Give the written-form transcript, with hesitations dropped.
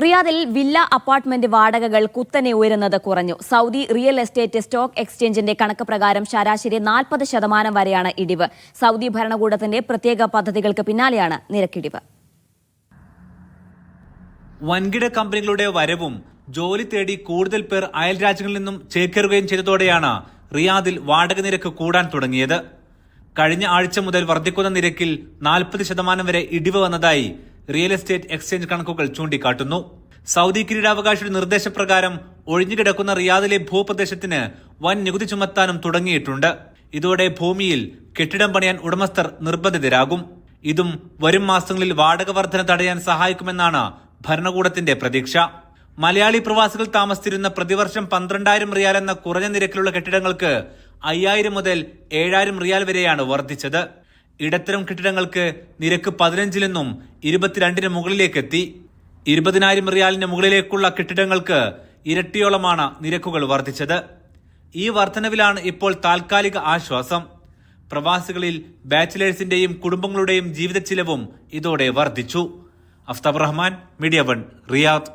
റിയാദിൽ villa apartment വാടകകൾ കുത്തനെ ഉയരുന്നത് കുറഞ്ഞു. സൗദി റിയൽ എസ്റ്റേറ്റ് സ്റ്റോക്ക് എക്സ്ചേഞ്ചിന്റെ കണക്ക് പ്രകാരം ശരാശരി 40% വരെയാണ് ഇടിവ്. സൗദി ഭരണകൂടത്തിന്റെ പ്രത്യേക പദ്ധതികൾക്ക് പിന്നാലെയാണ് നിരക്കിടിവ്. വൻകിട കമ്പനികളുടെ വരവും ജോലി തേടി കൂടുതൽ പേർ അയൽ രാജ്യങ്ങളിൽ നിന്നും ചേക്കേറുകയും ചെയ്തതോടെയാണ് റിയാദിൽ വാടക നിരക്ക് കൂടാൻ തുടങ്ങിയത്. കഴിഞ്ഞ ആഴ്ച മുതൽ വർദ്ധിക്കുന്ന നിരക്കിൽ 40% വരെ ഇടിവ് വന്നതായി റിയൽ എസ്റ്റേറ്റ് എക്സ്ചേഞ്ച് കണക്കുകൾ ചൂണ്ടിക്കാട്ടുന്നു. സൗദി കിരീടാവകാശിയുടെ നിർദ്ദേശപ്രകാരം ഒഴിഞ്ഞുകിടക്കുന്ന റിയാദിലെ ഭൂപ്രദേശത്തിന് വൻ നികുതി ചുമത്താനും തുടങ്ങിയിട്ടുണ്ട്. ഇതോടെ ഭൂമിയിൽ കെട്ടിടം പണിയാൻ ഉടമസ്ഥർ നിർബന്ധിതരാകും. ഇതും വരും മാസങ്ങളിൽ വാടക വർധന തടയാൻ സഹായിക്കുമെന്നാണ് ഭരണകൂടത്തിന്റെ പ്രതീക്ഷ. മലയാളി പ്രവാസികൾ താമസിച്ചിരുന്ന പ്രതിവർഷം 12,000 റിയാൽ എന്ന കുറഞ്ഞ നിരക്കിലുള്ള കെട്ടിടങ്ങൾക്ക് 5,000 മുതൽ 7,000 റിയാൽ വരെയാണ് വർദ്ധിച്ചത്. ഇടത്തരം കെട്ടിടങ്ങൾക്ക് നിരക്ക് 15 നിന്നും 22 മുകളിലേക്ക് എത്തി. 20,000 റിയാലിന് മുകളിലേക്കുള്ള കെട്ടിടങ്ങൾക്ക് ഇരട്ടിയോളമാണ് നിരക്കുകൾ വർദ്ധിച്ചത്. ഈ വർധനവിലാണ് ഇപ്പോൾ താൽക്കാലിക ആശ്വാസം. പ്രവാസികളിൽ ബാച്ചിലേഴ്സിന്റെയും കുടുംബങ്ങളുടെയും ജീവിത ചിലവും ഇതോടെ വർദ്ധിച്ചു. Aftab Rahman, media 1, Riyadh.